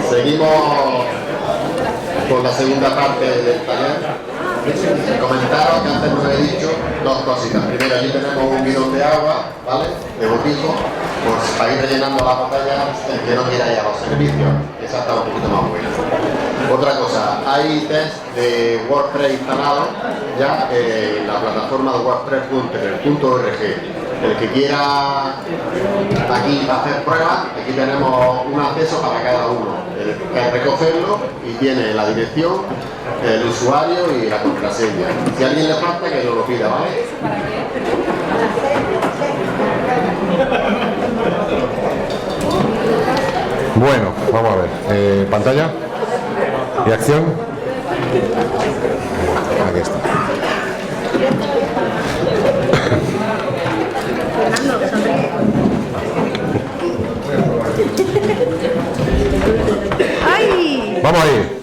Seguimos con la segunda parte del taller. Comentaros que antes no he dicho dos cositas. Primero, aquí tenemos un bidón de agua, ¿vale? De botijo, pues para ir rellenando la botella el que no quiera ir a los servicios. Esa está un poquito más buena. Otra cosa, hay test de WordPress instalados ya en la plataforma de WordPress.org. El que quiera aquí hacer pruebas, aquí tenemos un acceso para cada uno. El recogerlo y tiene la dirección, el usuario y la contraseña. Si a alguien le falta, que nos lo pida, ¿vale? Bueno, vamos a ver. Pantalla y acción. Aquí está. ¡Ay! Vamos ahí.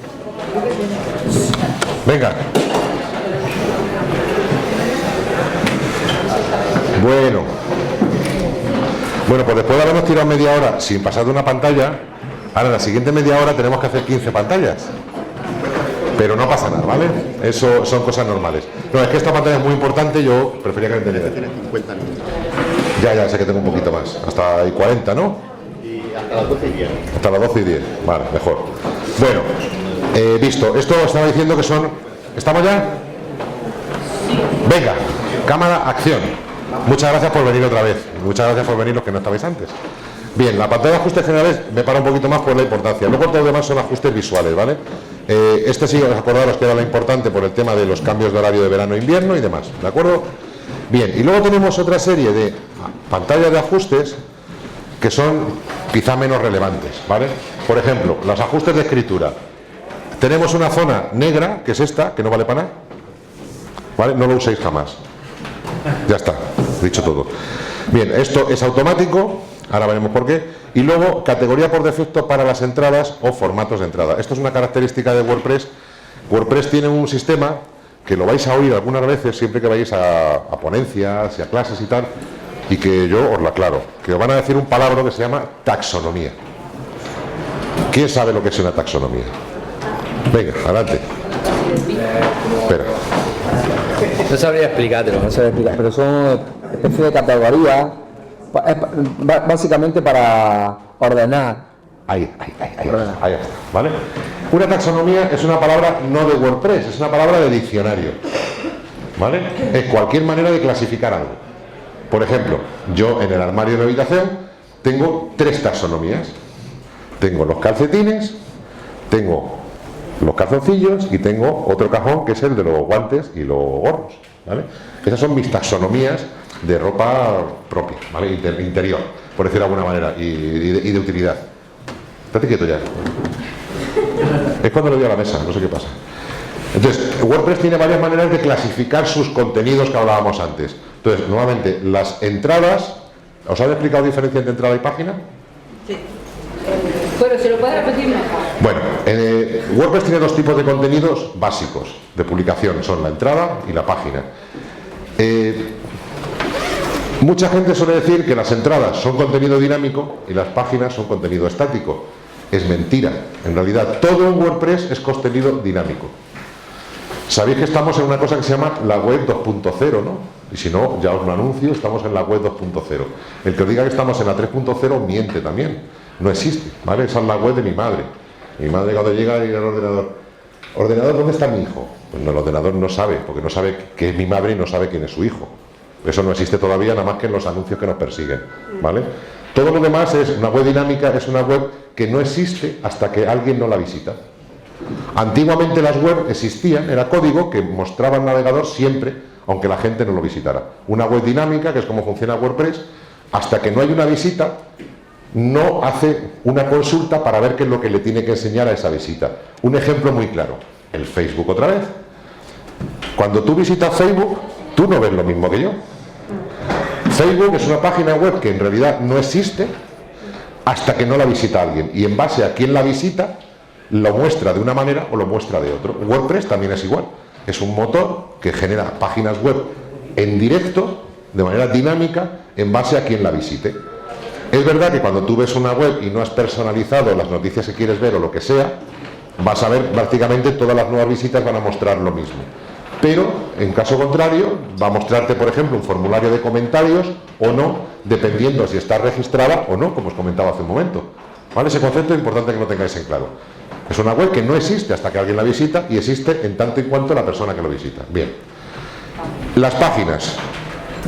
Venga. Bueno, pues después de habernos tirado media hora sin pasar de una pantalla, ahora en la siguiente media hora tenemos que hacer 15 pantallas. Pero no pasa nada, ¿vale? Eso son cosas normales. No, es que esta pantalla es muy importante, yo prefería que la entendiera. Tiene 50 minutos. Ya, sé que tengo un poquito más. Hasta hay 40, ¿no? Y hasta las 12 y 10. Hasta las 12 y 10. Vale, mejor. Bueno, visto. Esto estaba diciendo que son... ¿Estamos ya? Venga, cámara, acción. Muchas gracias por venir otra vez. Muchas gracias por venir los que no estabais antes. Bien, la pantalla de ajustes generales me para un poquito más por la importancia. Luego todo lo demás son ajustes visuales, ¿vale? Este sí, os acordaros que era lo importante por el tema de los cambios de horario de verano e invierno y demás, ¿de acuerdo? Bien, y luego tenemos otra serie de pantallas de ajustes que son quizá menos relevantes, ¿vale? Por ejemplo, los ajustes de escritura. Tenemos una zona negra, que es esta, que no vale para nada, ¿vale? No lo uséis jamás. Ya está, dicho todo. Bien, esto es automático, ahora veremos por qué. Y luego, categoría por defecto para las entradas o formatos de entrada. Esto es una característica de WordPress. WordPress tiene un sistema que lo vais a oír algunas veces siempre que vayáis a ponencias y a clases y tal, y que yo os lo aclaro, que os van a decir un palabra que se llama taxonomía. ¿Quién sabe lo que es una taxonomía? Venga, adelante. Espera. No sabría explicártelo, pero son especies de categorías, básicamente para ordenar. Ahí está, ¿vale? Una taxonomía es una palabra no de WordPress, es una palabra de diccionario, ¿vale? Es cualquier manera de clasificar algo. Por ejemplo, yo en el armario de mi habitación tengo 3 taxonomías. Tengo los calcetines, tengo los calzoncillos y tengo otro cajón que es el de los guantes y los gorros, ¿vale? Esas son mis taxonomías de ropa propia, ¿vale? Interior, por decirlo de alguna manera, y de utilidad. Estate quieto ya. Es cuando le doy a la mesa, no sé qué pasa. Entonces, WordPress tiene varias maneras de clasificar sus contenidos que hablábamos antes. Entonces, nuevamente, las entradas... ¿Os han explicado la diferencia entre entrada y página? Sí. Bueno, ¿se lo puede repetir mejor? Bueno, WordPress tiene 2 tipos de contenidos básicos de publicación, son la entrada y la página. Mucha gente suele decir que las entradas son contenido dinámico y las páginas son contenido estático. Es mentira. En realidad, todo en WordPress es contenido dinámico. Sabéis que estamos en una cosa que se llama la web 2.0, ¿no? Y si no, ya os lo anuncio, estamos en la web 2.0. El que os diga que estamos en la 3.0 miente también. No existe, ¿vale? Esa es la web de mi madre. Mi madre cuando llega y el ordenador, ¿dónde está mi hijo? Pues no, el ordenador no sabe, porque no sabe que es mi madre y no sabe quién es su hijo. Eso no existe todavía, nada más que en los anuncios que nos persiguen, ¿vale? Todo lo demás es una web dinámica, es una web que no existe hasta que alguien no la visita. Antiguamente las webs existían, era código que mostraba el navegador siempre, aunque la gente no lo visitara. Una web dinámica, que es como funciona WordPress, hasta que no hay una visita, no hace una consulta para ver qué es lo que le tiene que enseñar a esa visita. Un ejemplo muy claro, el Facebook otra vez. Cuando tú visitas Facebook, tú no ves lo mismo que yo. Facebook es una página web que en realidad no existe hasta que no la visita alguien. Y en base a quién la visita, lo muestra de una manera o lo muestra de otro. WordPress también es igual. Es un motor que genera páginas web en directo, de manera dinámica, en base a quien la visite. Es verdad que cuando tú ves una web y no has personalizado las noticias que quieres ver o lo que sea, vas a ver prácticamente todas las nuevas visitas van a mostrar lo mismo. Pero, en caso contrario, va a mostrarte, por ejemplo, un formulario de comentarios o no, dependiendo si está registrada o no, como os comentaba hace un momento. ¿Vale? Ese concepto es importante que lo tengáis en claro. Es una web que no existe hasta que alguien la visita y existe en tanto y cuanto la persona que lo visita. Bien. Las páginas.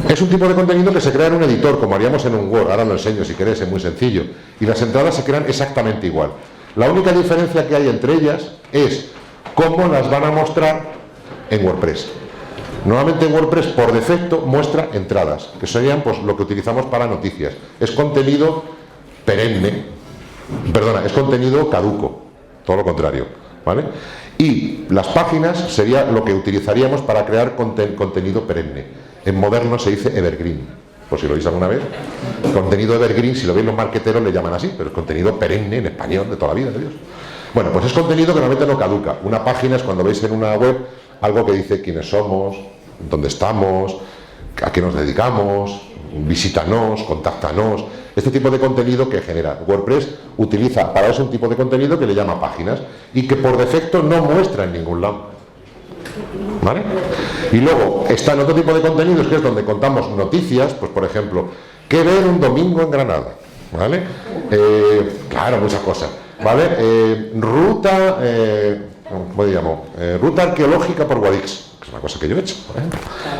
Es un tipo de contenido que se crea en un editor, como haríamos en un Word. Ahora lo enseño si queréis, es muy sencillo. Y las entradas se crean exactamente igual. La única diferencia que hay entre ellas es cómo las van a mostrar en WordPress. Normalmente WordPress por defecto muestra entradas, que serían pues lo que utilizamos para noticias. Es contenido perenne, perdona, es contenido caduco, todo lo contrario, ¿vale? Y las páginas sería lo que utilizaríamos para crear contenido perenne. En moderno se dice evergreen, por si lo oís alguna vez. Contenido evergreen, si lo veis los marqueteros le llaman así, pero es contenido perenne en español de toda la vida de Dios. Bueno, pues es contenido que normalmente no caduca. Una página es cuando veis en una web algo que dice quiénes somos, dónde estamos, a qué nos dedicamos, visítanos, contáctanos. Este tipo de contenido que genera WordPress utiliza para eso un tipo de contenido que le llama páginas y que por defecto no muestra en ningún lado. ¿Vale? Y luego está en otro tipo de contenidos que es donde contamos noticias, pues por ejemplo, ¿qué ver un domingo en Granada? ¿Vale? Claro, muchas cosas. ¿Vale? Ruta, ¿cómo le llamo? Ruta arqueológica por Guadix, que es una cosa que yo he hecho.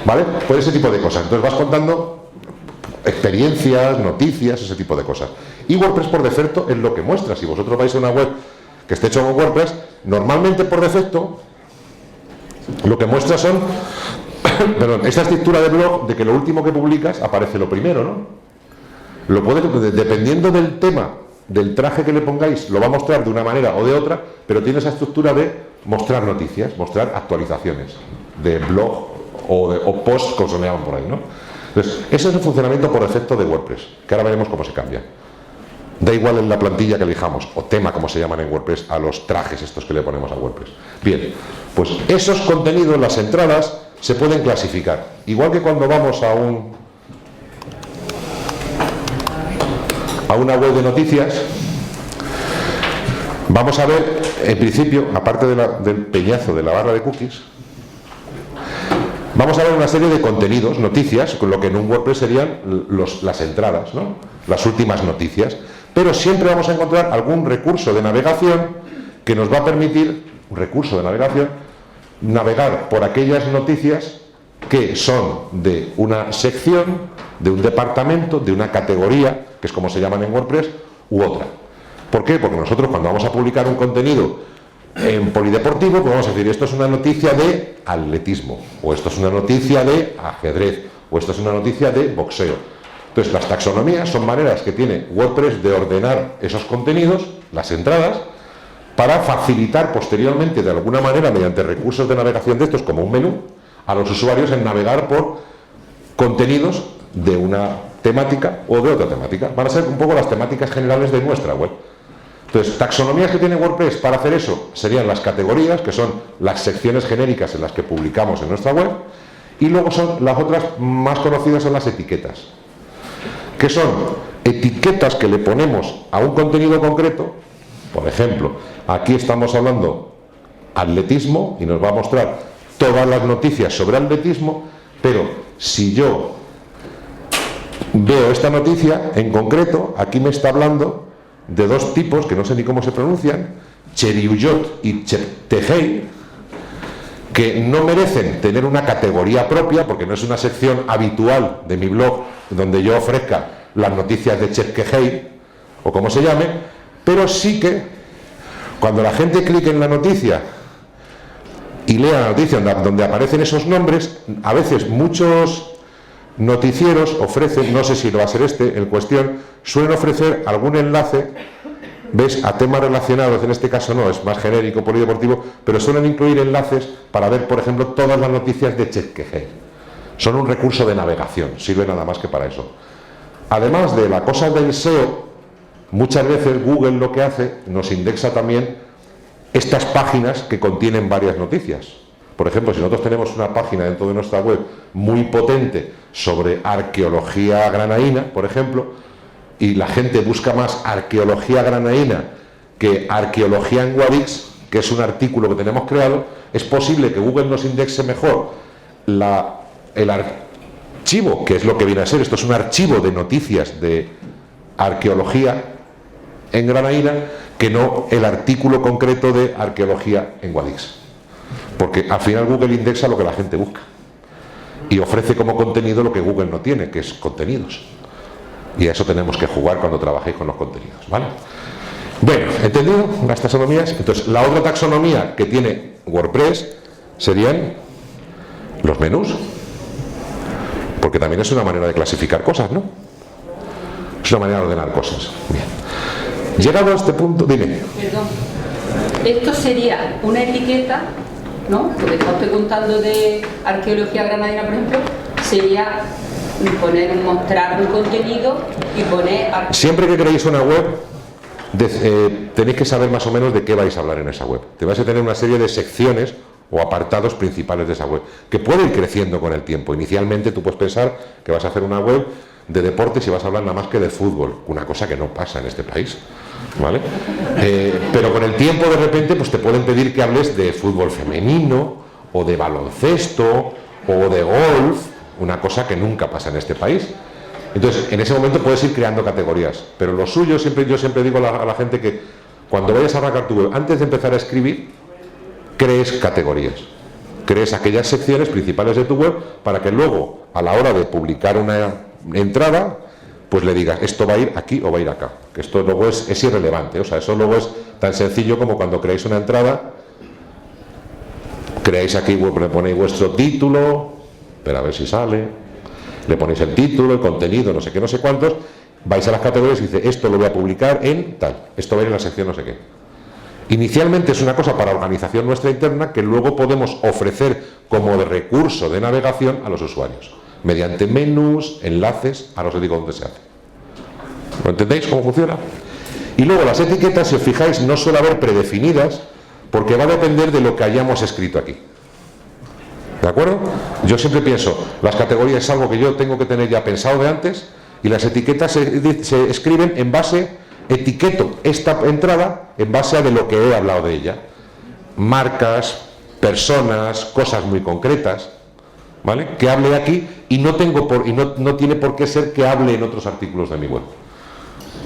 ¿Vale? Pues ese tipo de cosas. Entonces vas contando experiencias, noticias, ese tipo de cosas. Y WordPress por defecto es lo que muestra. Si vosotros vais a una web que esté hecho con WordPress, normalmente por defecto lo que muestra son perdón, esta estructura de blog de que lo último que publicas aparece lo primero, ¿no? Lo puede, dependiendo del tema, del traje que le pongáis, lo va a mostrar de una manera o de otra, pero tiene esa estructura de mostrar noticias, mostrar actualizaciones de blog o post, como se llaman por ahí, ¿no? Entonces, ese es el funcionamiento por defecto de WordPress, que ahora veremos cómo se cambia. Da igual en la plantilla que elijamos, o tema, como se llaman en WordPress, a los trajes estos que le ponemos a WordPress. Bien, pues esos contenidos, las entradas, se pueden clasificar. Igual que cuando vamos a una web de noticias, vamos a ver, en principio, aparte del peñazo de la barra de cookies, vamos a ver una serie de contenidos, noticias, con lo que en un WordPress serían las entradas, ¿no? Las últimas noticias. Pero siempre vamos a encontrar algún recurso de navegación que nos va a permitir, un recurso de navegación, navegar por aquellas noticias que son de una sección, de un departamento, de una categoría, que es como se llaman en WordPress, u otra. ¿Por qué? Porque nosotros cuando vamos a publicar un contenido en polideportivo, pues vamos a decir, esto es una noticia de atletismo, o esto es una noticia de ajedrez, o esto es una noticia de boxeo. Entonces, las taxonomías son maneras que tiene WordPress de ordenar esos contenidos, las entradas, para facilitar posteriormente, de alguna manera, mediante recursos de navegación de estos, como un menú, a los usuarios en navegar por contenidos de una temática o de otra temática. Van a ser un poco las temáticas generales de nuestra web. Entonces, taxonomías que tiene WordPress para hacer eso serían las categorías, que son las secciones genéricas en las que publicamos en nuestra web, y luego son las otras más conocidas, son las etiquetas, que son etiquetas que le ponemos a un contenido concreto. Por ejemplo, aquí estamos hablando atletismo y nos va a mostrar todas las noticias sobre atletismo, pero si yo veo esta noticia en concreto, aquí me está hablando de dos tipos que no sé ni cómo se pronuncian, Cheruiyot y Cheptegei, que no merecen tener una categoría propia, porque no es una sección habitual de mi blog donde yo ofrezca las noticias de Cheptegei, o como se llame, pero sí que cuando la gente clique en la noticia y lea la noticia donde aparecen esos nombres, a veces muchos noticieros ofrecen, no sé si lo va a ser en cuestión, suelen ofrecer algún enlace, ¿ves?, a temas relacionados. En este caso no, es más genérico, polideportivo, pero suelen incluir enlaces para ver, por ejemplo, todas las noticias de Cheptegei. Son un recurso de navegación, sirve nada más que para eso. Además de la cosa del SEO, muchas veces Google lo que hace, nos indexa también estas páginas que contienen varias noticias. Por ejemplo, si nosotros tenemos una página dentro de nuestra web muy potente sobre arqueología granaína, por ejemplo, y la gente busca más arqueología granadina que arqueología en Guadix, que es un artículo que tenemos creado, es posible que Google nos indexe mejor el archivo, que es lo que viene a ser, esto es un archivo de noticias de arqueología en granadina, que no el artículo concreto de arqueología en Guadix. Porque al final Google indexa lo que la gente busca y ofrece como contenido lo que Google no tiene, que es contenidos. Y a eso tenemos que jugar cuando trabajéis con los contenidos, ¿vale? Bueno, ¿entendido las taxonomías? Entonces, la otra taxonomía que tiene WordPress serían los menús, porque también es una manera de clasificar cosas, ¿no? Es una manera de ordenar cosas. Bien. Llegado a este punto, dime. Perdón. Esto sería una etiqueta, ¿no? Porque estoy contando de arqueología granadina, por ejemplo, sería mostrar un contenido y poner... Siempre que creéis una web, tenéis que saber más o menos de qué vais a hablar en esa web. Te vais a tener una serie de secciones o apartados principales de esa web, que puede ir creciendo con el tiempo. Inicialmente tú puedes pensar que vas a hacer una web de deportes y vas a hablar nada más que de fútbol, una cosa que no pasa en este país, ¿vale? Pero con el tiempo de repente pues te pueden pedir que hables de fútbol femenino o de baloncesto o de golf, una cosa que nunca pasa en este país. Entonces, en ese momento puedes ir creando categorías, pero lo suyo, yo siempre digo a la gente que cuando vayas a arrancar tu web, antes de empezar a escribir, crees categorías, crees aquellas secciones principales de tu web para que luego, a la hora de publicar una entrada, pues le digas, esto va a ir aquí o va a ir acá, que esto luego es irrelevante, o sea, eso luego es tan sencillo como cuando creáis una entrada, creáis aquí, le ponéis vuestro título, pero a ver si sale, le ponéis el título, el contenido, no sé qué, no sé cuántos, vais a las categorías y dice, esto lo voy a publicar en tal, esto va a ir en la sección no sé qué. Inicialmente es una cosa para organización nuestra interna que luego podemos ofrecer como de recurso de navegación a los usuarios, mediante menús, enlaces, ahora os digo dónde se hace. ¿Lo entendéis cómo funciona? Y luego las etiquetas, si os fijáis, no suele haber predefinidas, porque va a depender de lo que hayamos escrito aquí. ¿De acuerdo? Yo siempre pienso, las categorías es algo que yo tengo que tener ya pensado de antes, y las etiquetas se escriben en base, etiqueto esta entrada en base a de lo que he hablado de ella. Marcas, personas, cosas muy concretas, ¿vale? Que hable aquí y no tiene por qué ser que hable en otros artículos de mi web.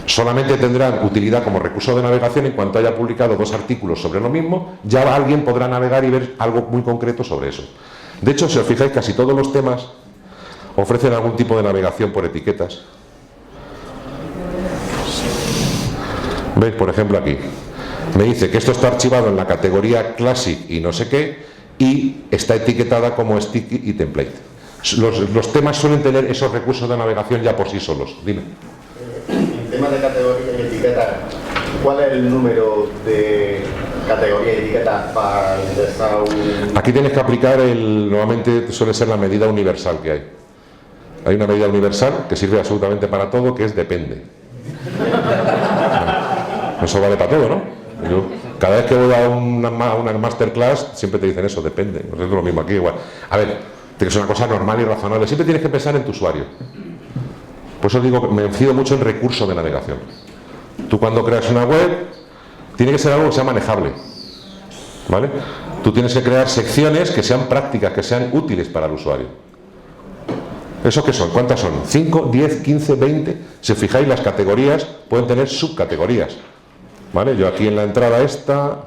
Solamente tendrán utilidad como recurso de navegación en cuanto haya publicado 2 artículos sobre lo mismo, ya alguien podrá navegar y ver algo muy concreto sobre eso. De hecho, si os fijáis, casi todos los temas ofrecen algún tipo de navegación por etiquetas. ¿Veis? Por ejemplo aquí. Me dice que esto está archivado en la categoría Classic y no sé qué, y está etiquetada como Sticky y Template. Los temas suelen tener esos recursos de navegación ya por sí solos. Dime. En temas de categoría y etiquetas, ¿cuál es el número de categoría y etiquetas para ingresar un...? Aquí tienes que aplicar normalmente suele ser la medida universal que hay. Hay una medida universal que sirve absolutamente para todo, que es depende. Eso vale para todo, ¿no? Cada vez que voy a una masterclass siempre te dicen eso, depende. Pues es lo mismo aquí igual. A ver, es una cosa normal y razonable. Siempre tienes que pensar en tu usuario. Por eso digo que me fío mucho en recursos de navegación. Tú cuando creas una web, tiene que ser algo que sea manejable, ¿vale? Tú tienes que crear secciones que sean prácticas, que sean útiles para el usuario. ¿Eso qué son? ¿Cuántas son? ¿5, 10, 15, 20? Si os fijáis, las categorías pueden tener subcategorías, ¿vale? Yo aquí en la entrada esta,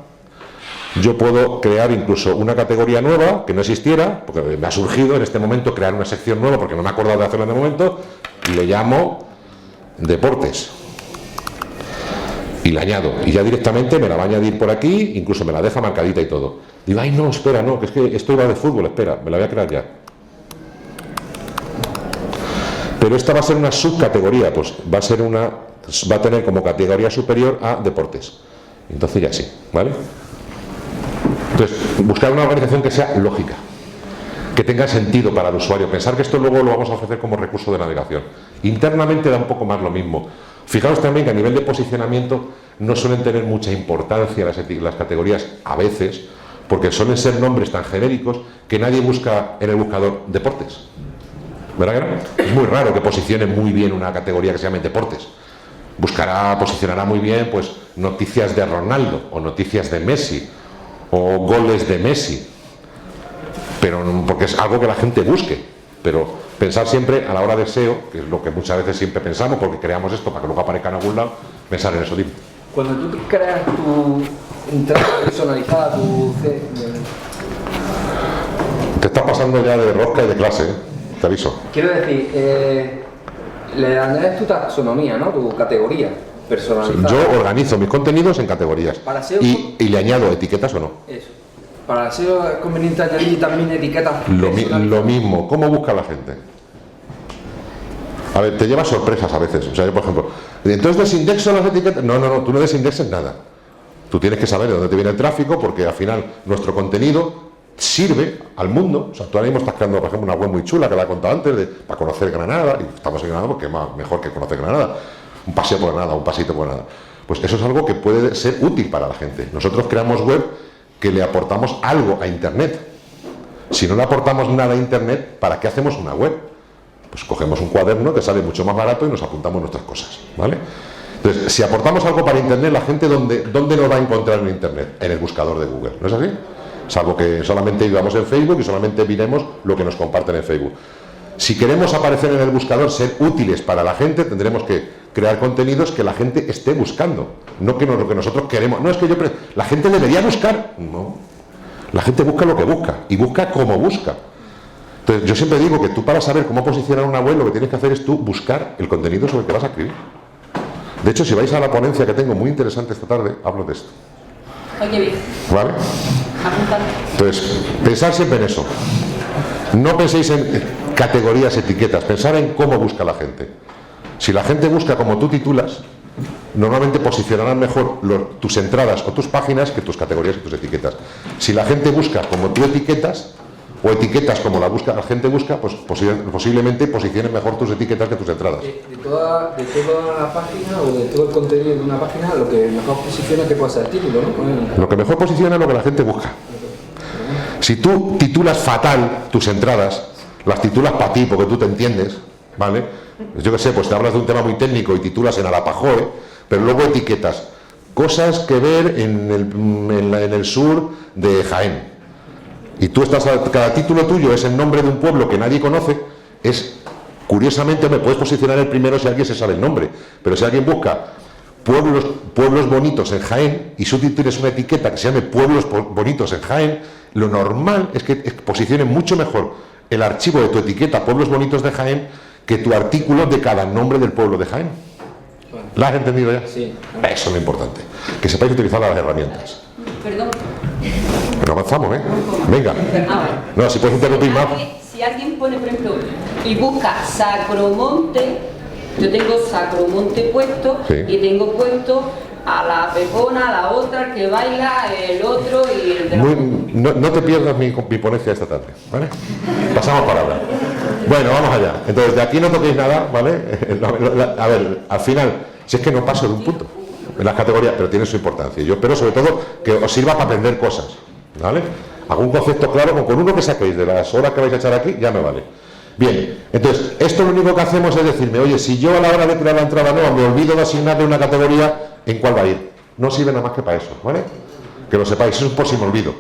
yo puedo crear incluso una categoría nueva que no existiera, porque me ha surgido en este momento crear una sección nueva porque no me he acordado de hacerla en el momento, y le llamo deportes. Y la añado, y ya directamente me la va a añadir por aquí, incluso me la deja marcadita y todo. Digo, ay no, espera, no, que es que esto iba de fútbol, espera, me la voy a crear ya. Pero esta va a ser una subcategoría, pues va a tener como categoría superior a deportes. Entonces ya sí, ¿vale? Entonces, buscar una organización que sea lógica, que tenga sentido para el usuario, pensar que esto luego lo vamos a ofrecer como recurso de navegación. Internamente da un poco más lo mismo. Fijaos también que a nivel de posicionamiento no suelen tener mucha importancia las categorías a veces, porque suelen ser nombres tan genéricos que nadie busca en el buscador deportes. ¿Verdad que no? Es muy raro que posicione muy bien una categoría que se llame deportes. posicionará muy bien pues noticias de Ronaldo o noticias de Messi o goles de Messi, pero porque es algo que la gente busque. Pero pensar siempre a la hora de SEO, que es lo que muchas veces siempre pensamos porque creamos esto para que luego aparezca en algún lado, pensar en eso. Cuando tú creas tu entrada personalizada, te está pasando ya de rosca y de clase, ¿eh? Te aviso. Quiero decir, le añades tu taxonomía, ¿no? Tu categoría personalizada. Yo organizo mis contenidos en categorías Para SEO, y le añado etiquetas o no. Eso. Para SEO es conveniente añadir también etiquetas. Lo mismo. ¿Cómo busca la gente? A ver, te lleva sorpresas a veces. O sea, yo, por ejemplo, entonces desindexo las etiquetas. No, tú no desindexes nada. Tú tienes que saber de dónde te viene el tráfico, porque al final nuestro contenido sirve al mundo. O sea, tú ahora mismo estás creando, por ejemplo, una web muy chula que la he contado antes, para conocer Granada, y estamos en Granada porque es mejor que conocer Granada. Un paseo por Granada, un pasito por Granada. Pues eso es algo que puede ser útil para la gente. Nosotros creamos web que le aportamos algo a Internet. Si no le aportamos nada a Internet, ¿para qué hacemos una web? Pues cogemos un cuaderno que sale mucho más barato y nos apuntamos nuestras cosas, ¿vale? Entonces, si aportamos algo para Internet, la gente ¿dónde nos va a encontrar en Internet? En el buscador de Google, ¿no es así? Salvo que solamente vivamos en Facebook y solamente miremos lo que nos comparten en Facebook. Si queremos aparecer en el buscador, ser útiles para la gente, tendremos que crear contenidos que la gente esté buscando, no que lo que nosotros queremos. No, es que la gente debería buscar. No, la gente busca lo que busca y busca como busca. Entonces, yo siempre digo que tú, para saber cómo posicionar una web, lo que tienes que hacer es tú buscar el contenido sobre el que vas a escribir. De hecho, si vais a la ponencia que tengo muy interesante esta tarde, hablo de esto. Oye, bien. ¿Vale? Entonces, pensar siempre en eso. No penséis en categorías, etiquetas, pensar en cómo busca la gente. Si la gente busca como tú titulas, normalmente posicionarán mejor tus entradas o tus páginas que tus categorías y tus etiquetas. Si la gente busca como tú etiquetas, o etiquetas como la gente busca, pues posiblemente posicionen mejor tus etiquetas que tus entradas. De toda la página o de todo el contenido de una página, lo que mejor posiciona que puede ser el título, ¿no? Lo que mejor posiciona es lo que la gente busca. Si tú titulas fatal tus entradas, las titulas para ti porque tú te entiendes, ¿vale? Yo qué sé, pues te hablas de un tema muy técnico y titulas en Alapajoe, pero luego etiquetas cosas que ver en el sur de Jaén. Y tú cada título tuyo es el nombre de un pueblo que nadie conoce. Curiosamente, me puedes posicionar el primero si alguien se sabe el nombre, pero si alguien busca pueblos bonitos en Jaén y su título es una etiqueta que se llame pueblos bonitos en Jaén, lo normal es que posicione mucho mejor el archivo de tu etiqueta pueblos bonitos de Jaén que tu artículo de cada nombre del pueblo de Jaén. ¿La has entendido ya? Sí. Eso es lo importante, que sepáis utilizar las herramientas. Perdón. Pero avanzamos, ¿eh? Venga. No, si puedes interrumpir más. Si alguien pone, por ejemplo, y busca Sacromonte, yo tengo Sacromonte puesto, sí, y tengo puesto a la pepona, a la otra que baila, el otro y el de la... No te pierdas mi ponencia esta tarde, ¿vale? Pasamos palabra. Bueno, vamos allá. Entonces, de aquí no toquéis nada, ¿vale? A ver, al final, si es que no paso de un punto en las categorías, pero tiene su importancia. Yo espero, sobre todo, que os sirva para aprender cosas, ¿vale? Algún concepto claro, con uno que saquéis de las horas que vais a echar aquí, ya me vale. Bien, entonces, esto lo único que hacemos es decirme, oye, si yo a la hora de crear la entrada nueva me olvido de asignarle una categoría, ¿en cuál va a ir? No sirve nada más que para eso, ¿vale? Que lo sepáis, eso es por si me olvido.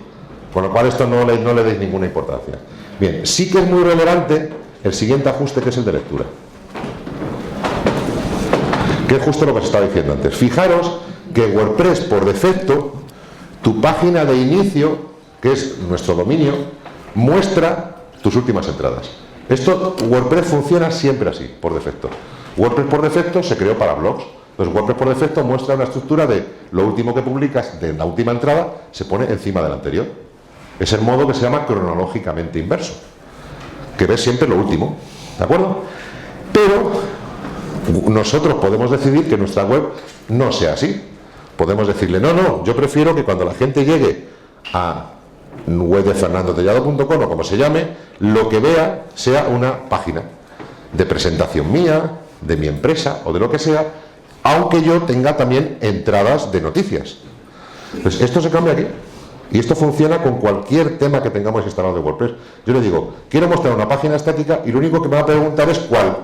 Con lo cual esto no le deis ninguna importancia. Bien, sí que es muy relevante el siguiente ajuste, que es el de lectura. Que es justo lo que os estaba diciendo antes. Fijaros que WordPress, por defecto, tu página de inicio, que es nuestro dominio, muestra tus últimas entradas. Esto, WordPress funciona siempre así, por defecto. WordPress por defecto se creó para blogs. Entonces, WordPress por defecto muestra una estructura de lo último que publicas de la última entrada se pone encima del anterior. Es el modo que se llama cronológicamente inverso, que ves siempre lo último, ¿de acuerdo? Pero nosotros podemos decidir que nuestra web no sea así. Podemos decirle, no, yo prefiero que cuando la gente llegue a webdefernandotellado.com o como se llame, lo que vea sea una página de presentación mía, de mi empresa o de lo que sea, aunque yo tenga también entradas de noticias. Pues esto se cambia aquí. Y esto funciona con cualquier tema que tengamos instalado de WordPress. Yo le digo, quiero mostrar una página estática y lo único que me va a preguntar es cuál.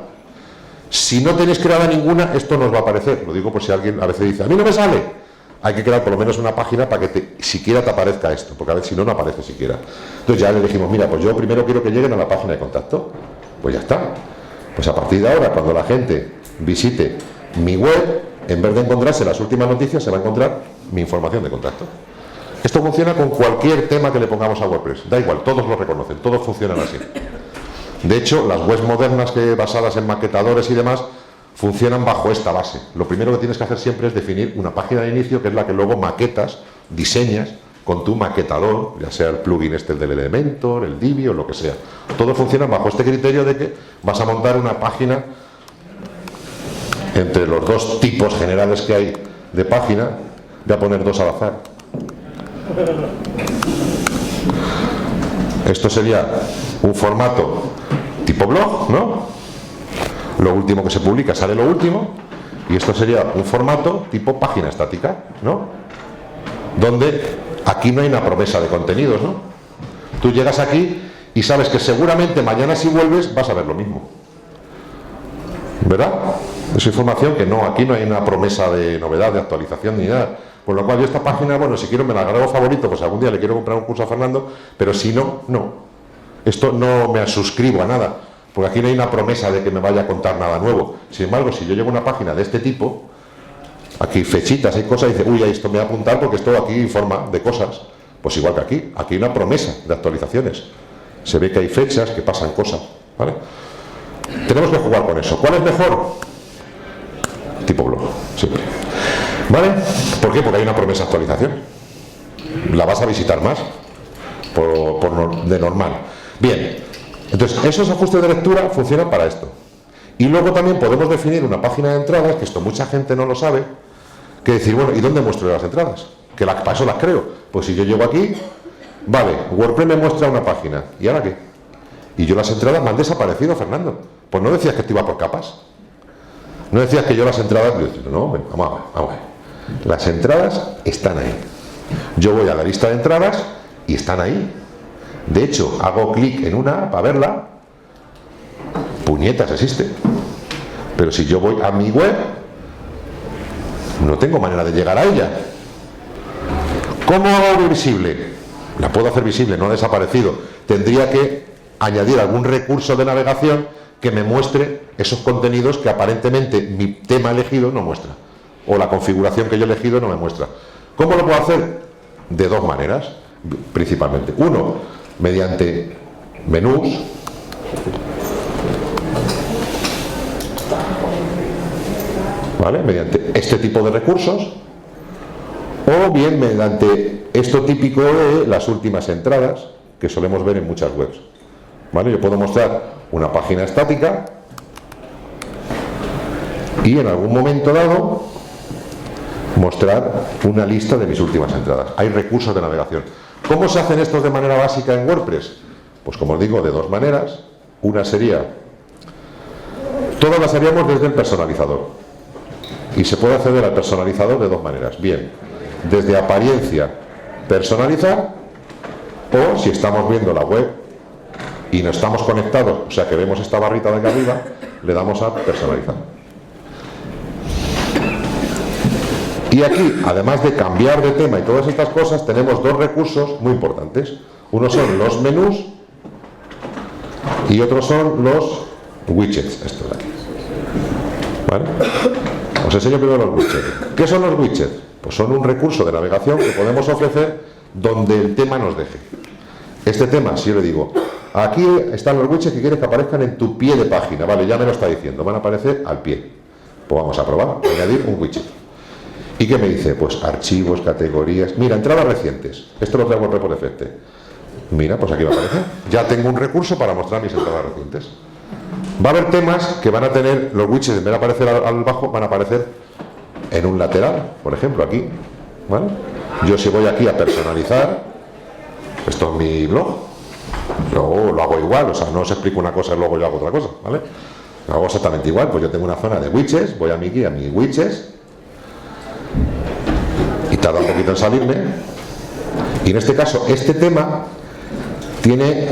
Si no tenéis creada ninguna, esto no os va a aparecer. Lo digo por si alguien a veces dice, a mí no me sale. Hay que crear por lo menos una página para que siquiera te aparezca esto, porque a ver si no, no aparece siquiera. Entonces ya le dijimos, mira, pues yo primero quiero que lleguen a la página de contacto. Pues ya está. Pues a partir de ahora, cuando la gente visite mi web, en vez de encontrarse las últimas noticias, se va a encontrar mi información de contacto. Esto funciona con cualquier tema que le pongamos a WordPress. Da igual, todos lo reconocen, todos funcionan así. De hecho, las webs modernas que basadas en maquetadores y demás funcionan bajo esta base. Lo primero que tienes que hacer siempre es definir una página de inicio, que es la que luego maquetas, diseñas con tu maquetador, ya sea el plugin este del Elementor, el Divi o lo que sea. Todo funciona bajo este criterio de que vas a montar una página entre los dos tipos generales que hay de página. Voy a poner dos al azar. Esto sería un formato tipo blog, ¿no? Lo último que se publica sale lo último, y esto sería un formato tipo página estática, ¿no? Donde aquí no hay una promesa de contenidos, ¿no? Tú llegas aquí y sabes que seguramente mañana si vuelves vas a ver lo mismo, ¿verdad? Es información que no, aquí no hay una promesa de novedad, de actualización ni nada. Por lo cual yo esta página, bueno, si quiero me la agrego favorito, pues algún día le quiero comprar un curso a Fernando, pero si no, no. Esto no me suscribo a nada, porque aquí no hay una promesa de que me vaya a contar nada nuevo. Sin embargo, si yo llevo una página de este tipo, aquí fechitas, hay cosas, y dice, uy, esto me va a apuntar porque esto aquí informa de cosas. Pues igual que aquí hay una promesa de actualizaciones. Se ve que hay fechas, que pasan cosas, ¿vale? Tenemos que jugar con eso. ¿Cuál es mejor? Tipo blog, siempre. ¿Vale? ¿Por qué? Porque hay una promesa de actualización. La vas a visitar más de normal. Bien, entonces esos ajustes de lectura funcionan para esto. Y luego también podemos definir una página de entradas, que esto mucha gente no lo sabe, que decir, bueno, ¿y dónde muestro las entradas? Que para eso las creo. Pues si yo llego aquí, vale, WordPress me muestra una página, ¿y ahora qué? Y yo las entradas me han desaparecido, Fernando. Pues no decías que te iba por capas. No decías que yo las entradas... No, vamos a ver. Las entradas están ahí. Yo voy a la lista de entradas y están ahí. De hecho, hago clic en una para verla. Puñetas, existe. Pero si yo voy a mi web, no tengo manera de llegar a ella. ¿Cómo hago visible? La puedo hacer visible, no ha desaparecido. Tendría que añadir algún recurso de navegación que me muestre esos contenidos que aparentemente mi tema elegido no muestra, o la configuración que yo he elegido no me muestra. ¿Cómo lo puedo hacer? De dos maneras, principalmente. Uno, mediante menús, ¿vale? Mediante este tipo de recursos, o bien mediante esto típico de las últimas entradas que solemos ver en muchas webs, ¿vale? Yo puedo mostrar una página estática y en algún momento dado mostrar una lista de mis últimas entradas. Hay recursos de navegación. ¿Cómo se hacen estos de manera básica en WordPress? Pues como os digo, de dos maneras. Una sería, todas las haríamos desde el personalizador, y se puede acceder al personalizador de dos maneras. Bien, desde apariencia, personalizar, o si estamos viendo la web y no estamos conectados, o sea que vemos esta barrita de aquí arriba, le damos a personalizar. Y aquí, además de cambiar de tema y todas estas cosas, tenemos dos recursos muy importantes. Uno son los menús y otros son los widgets. Esto de aquí, ¿vale? Os enseño primero los widgets. ¿Qué son los widgets? Pues son un recurso de navegación que podemos ofrecer donde el tema nos deje. Este tema, si yo le digo, aquí están los widgets que quieres que aparezcan en tu pie de página, vale, ya me lo está diciendo, van a aparecer al pie. Pues vamos a probar, añadir un widget. ¿Y qué me dice? Pues archivos, categorías. Mira, entradas recientes. Esto lo traigo por defecto. Mira, pues aquí me aparece. Ya tengo un recurso para mostrar mis entradas recientes. Va a haber temas que van a tener, los widgets en vez de aparecer al bajo, van a aparecer en un lateral, por ejemplo, aquí, ¿vale? Yo si voy aquí a personalizar, esto es mi blog, yo lo hago igual, o sea, no os explico una cosa y luego yo hago otra cosa, ¿vale? Lo hago exactamente igual, pues yo tengo una zona de widgets, voy a mi guía, mis widgets, y tarda un poquito en salirme, y en este caso, este tema tiene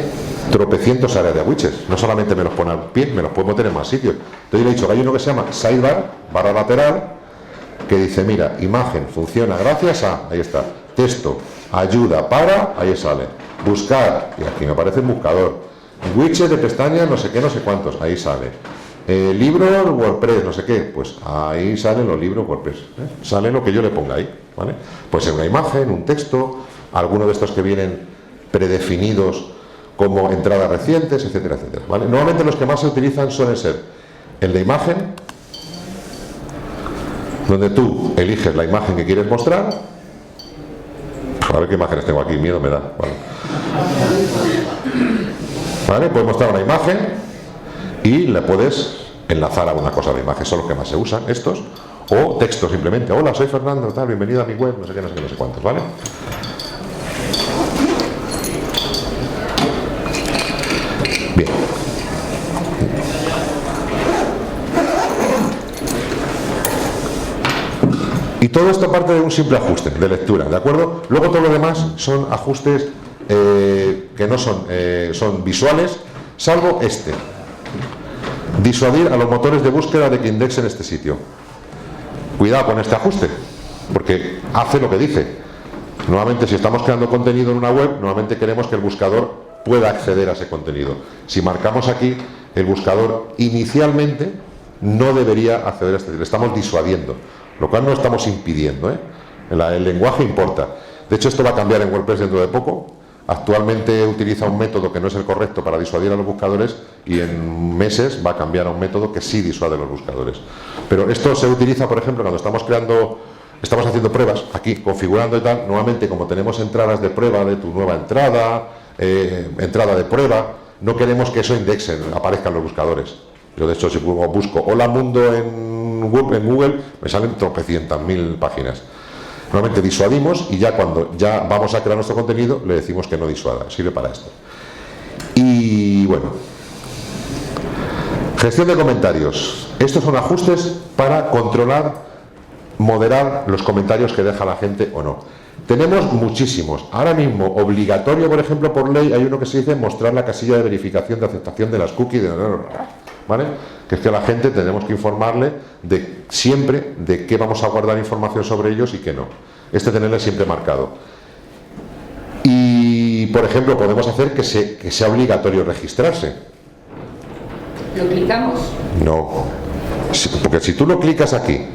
tropecientos áreas de widgets. No solamente me los pone al pie, me los puedo meter en más sitios. Entonces le he dicho que hay uno que se llama sidebar, barra lateral, que dice, mira, imagen funciona gracias a, ahí está, texto, ayuda para, ahí sale, buscar, y aquí me aparece el buscador, widget de pestaña, no sé qué, no sé cuántos, ahí sale, libros WordPress, no sé qué, pues ahí salen los libros WordPress, sale lo que yo le ponga ahí, ¿vale? Pues en una imagen, un texto, alguno de estos que vienen predefinidos como entradas recientes, etcétera, etcétera, ¿vale? Normalmente los que más se utilizan suelen ser el de imagen, donde tú eliges la imagen que quieres mostrar. A ver qué imágenes tengo aquí, miedo me da. Vale, puedes mostrar una imagen y le puedes enlazar a una cosa de imagen, son los que más se usan estos, o texto simplemente, hola, soy Fernando, tal, bienvenido a mi web, no sé qué, no sé qué, no sé cuántos, ¿vale? Bien. Y todo esto parte de un simple ajuste de lectura, ¿de acuerdo? Luego todo lo demás son ajustes que no son, son visuales, salvo este. Disuadir a los motores de búsqueda de que indexen este sitio. Cuidado con este ajuste, porque hace lo que dice. Nuevamente, si estamos creando contenido en una web, normalmente queremos que el buscador pueda acceder a ese contenido. Si marcamos aquí, el buscador inicialmente no debería acceder a este, le estamos disuadiendo. Lo cual no estamos impidiendo, ¿eh? El lenguaje importa. De hecho, esto va a cambiar en WordPress dentro de poco. Actualmente utiliza un método que no es el correcto para disuadir a los buscadores y en meses va a cambiar a un método que sí disuade a los buscadores. Pero esto se utiliza, por ejemplo, cuando estamos haciendo pruebas, aquí, configurando y tal. Nuevamente, como tenemos entradas de prueba de tu nueva entrada, entrada de prueba, no queremos que eso indexe, aparezcan los buscadores. Yo, de hecho, si busco Hola Mundo en Google, me salen tropecientas mil páginas. Normalmente disuadimos y ya cuando ya vamos a crear nuestro contenido, le decimos que no disuada. Sirve para esto. Y bueno, gestión de comentarios. Estos son ajustes para controlar, moderar los comentarios que deja la gente o no. Tenemos muchísimos. Ahora mismo, obligatorio, por ejemplo, por ley, hay uno que se dice mostrar la casilla de verificación de aceptación de las cookies. ¿Vale? Que es que a la gente tenemos que informarle de siempre de qué vamos a guardar información sobre ellos y qué no. Tenerle siempre marcado. Y, por ejemplo, podemos hacer que sea obligatorio registrarse. ¿Lo clicamos? No. Porque si tú lo clicas aquí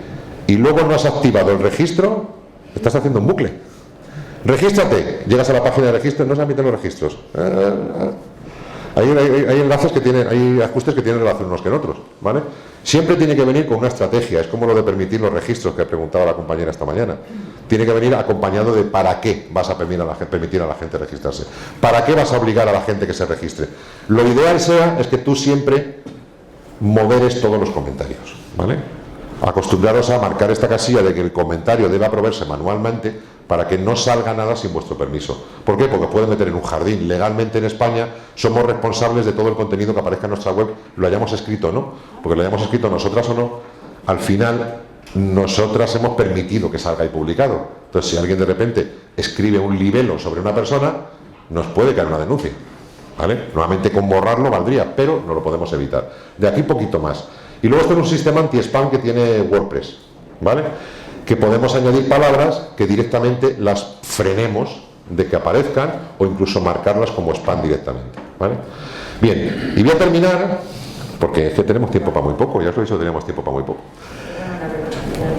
y luego no has activado el registro, estás haciendo un bucle. Regístrate. Llegas a la página de registro, no se admiten los registros. Hay enlaces que tienen, hay ajustes que tienen relación unos que en otros, ¿vale? Siempre tiene que venir con una estrategia, es como lo de permitir los registros que preguntaba la compañera esta mañana. Tiene que venir acompañado de para qué vas a permitir a la gente registrarse, para qué vas a obligar a la gente que se registre. Lo ideal es que tú siempre moderes todos los comentarios, ¿vale? Acostumbraros a marcar esta casilla de que el comentario debe aprobarse manualmente para que no salga nada sin vuestro permiso. ¿Por qué? Porque puede meter en un jardín. Legalmente en España somos responsables de todo el contenido que aparezca en nuestra web, lo hayamos escrito o no, porque lo hayamos escrito nosotras o no, al final nosotras hemos permitido que salga ahí publicado. Entonces, si alguien de repente escribe un libelo sobre una persona, nos puede caer una denuncia, ¿vale? Normalmente con borrarlo valdría, pero no lo podemos evitar. De aquí poquito más. Y luego esto es un sistema anti-spam que tiene WordPress, ¿vale? Que podemos añadir palabras que directamente las frenemos de que aparezcan o incluso marcarlas como spam directamente, ¿vale? Bien, y voy a terminar, porque es que tenemos tiempo para muy poco, ya os lo he dicho, tenemos tiempo para muy poco.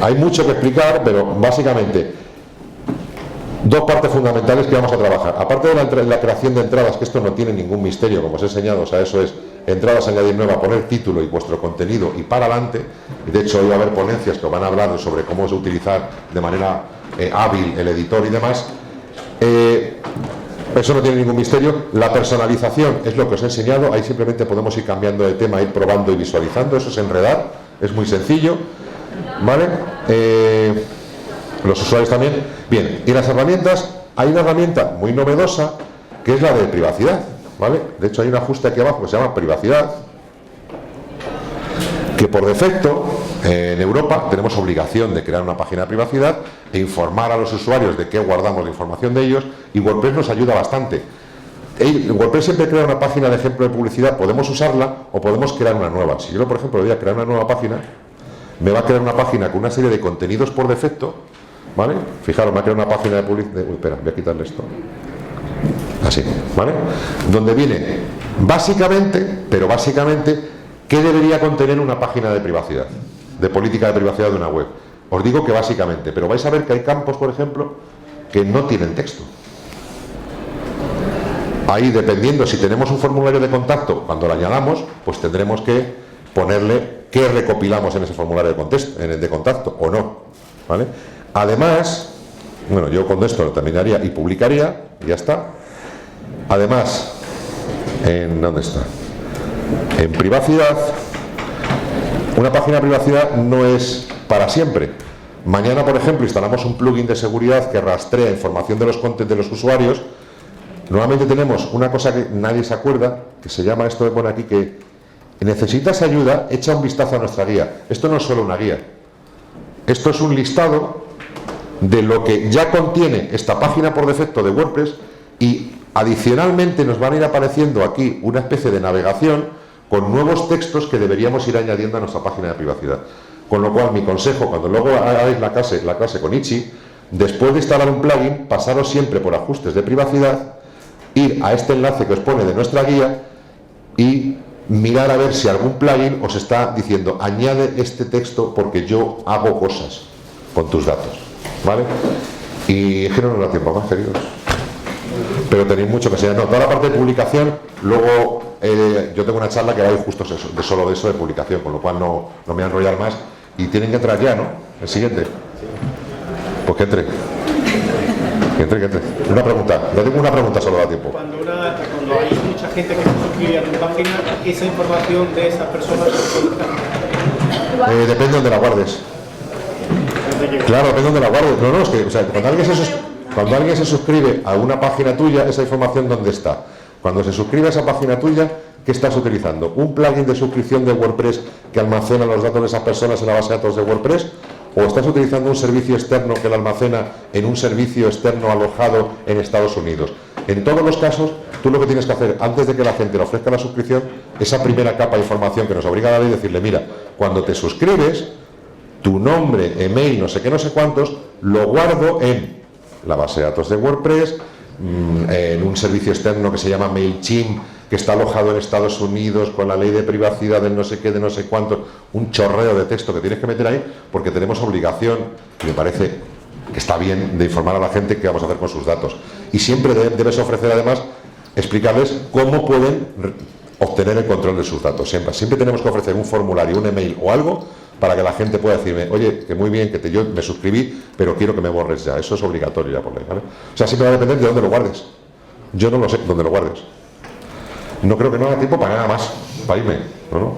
Hay mucho que explicar, pero básicamente dos partes fundamentales que vamos a trabajar. Aparte de la creación de entradas, que esto no tiene ningún misterio, como os he enseñado, o sea, eso es entradas, añadir nueva, poner título y vuestro contenido y para adelante. De hecho, hoy va a haber ponencias que os van a hablar sobre cómo utilizar de manera hábil el editor y demás. Eso no tiene ningún misterio. La personalización es lo que os he enseñado. Ahí simplemente podemos ir cambiando de tema, ir probando y visualizando. Eso es enredar, es muy sencillo, ¿vale? Los usuarios también. Bien, y las herramientas, hay una herramienta muy novedosa que es la de privacidad, ¿vale? De hecho hay un ajuste aquí abajo que se llama privacidad, que por defecto en Europa tenemos obligación de crear una página de privacidad e informar a los usuarios de qué guardamos la información de ellos, y WordPress nos ayuda bastante. WordPress siempre crea una página de ejemplo de publicidad, podemos usarla o podemos crear una nueva. Si yo, por ejemplo, voy a crear una nueva página, me va a crear una página con una serie de contenidos por defecto, ¿vale? Fijaros, me va a crear una página de publicidad. Uy, espera, voy a quitarle esto. Así, ¿vale? Donde viene básicamente, pero básicamente, ¿qué debería contener una página de privacidad? De política de privacidad de una web. Os digo que básicamente, pero vais a ver que hay campos, por ejemplo, que no tienen texto. Ahí, dependiendo si tenemos un formulario de contacto, cuando lo añadamos, pues tendremos que ponerle qué recopilamos en ese formulario de contacto o no, ¿vale? Además, bueno, yo con esto lo terminaría y publicaría, y ya está. Además, ¿dónde está? En privacidad, una página de privacidad no es para siempre. Mañana, por ejemplo, instalamos un plugin de seguridad que rastrea información de los usuarios. Normalmente tenemos una cosa que nadie se acuerda, que se llama esto que pone aquí, que necesitas ayuda, echa un vistazo a nuestra guía. Esto no es solo una guía. Esto es un listado de lo que ya contiene esta página por defecto de WordPress y adicionalmente nos van a ir apareciendo aquí una especie de navegación con nuevos textos que deberíamos ir añadiendo a nuestra página de privacidad. Con lo cual, mi consejo, cuando luego hagáis la clase con Itchy, después de instalar un plugin, pasaros siempre por ajustes de privacidad, ir a este enlace que os pone de nuestra guía y mirar a ver si algún plugin os está diciendo añade este texto porque yo hago cosas con tus datos, ¿vale? Y es que no nos da tiempo más, queridos. Pero tenéis mucho que enseñar. No, toda la parte de publicación, luego yo tengo una charla que va a ir justo solo de eso de publicación, con lo cual no me voy a enrollar más. Y tienen que entrar ya, ¿no? El siguiente. Pues que entre. Que entre. Una pregunta. Yo tengo una pregunta, solo da tiempo. Cuando hay mucha gente que se suscribe a tu página, esa información de esas personas se publica. Depende de donde la guardes. Claro, depende de donde la guardes. No, es que, o sea, cuando alguien se suscribe a una página tuya, esa información ¿dónde está? Cuando se suscribe a esa página tuya, ¿qué estás utilizando? ¿Un plugin de suscripción de WordPress que almacena los datos de esas personas en la base de datos de WordPress? ¿O estás utilizando un servicio externo que lo almacena en un servicio externo alojado en Estados Unidos? En todos los casos, tú lo que tienes que hacer, antes de que la gente le ofrezca la suscripción, esa primera capa de información que nos obliga a la ley, decirle, mira, cuando te suscribes, tu nombre, email, no sé qué, no sé cuántos, lo guardo en la base de datos de WordPress, en un servicio externo que se llama MailChimp, que está alojado en Estados Unidos con la ley de privacidad del no sé qué, de no sé cuánto, un chorreo de texto que tienes que meter ahí, porque tenemos obligación, y me parece que está bien, de informar a la gente qué vamos a hacer con sus datos. Y siempre debes ofrecer, además, explicarles cómo pueden obtener el control de sus datos. Siempre tenemos que ofrecer un formulario, un email o algo para que la gente pueda decirme, oye, que muy bien, que yo me suscribí, pero quiero que me borres ya. Eso es obligatorio ya por ley, ¿vale? O sea, siempre va a depender de dónde lo guardes. Yo no lo sé dónde lo guardes. No creo que no haga tiempo para nada más, para irme, ¿no?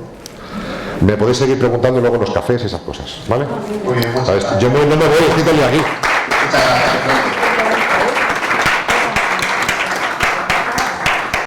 Me podéis seguir preguntando luego los cafés y esas cosas, ¿vale? Muy bien, muchas gracias. Yo no me voy, quítale aquí. Muchas gracias.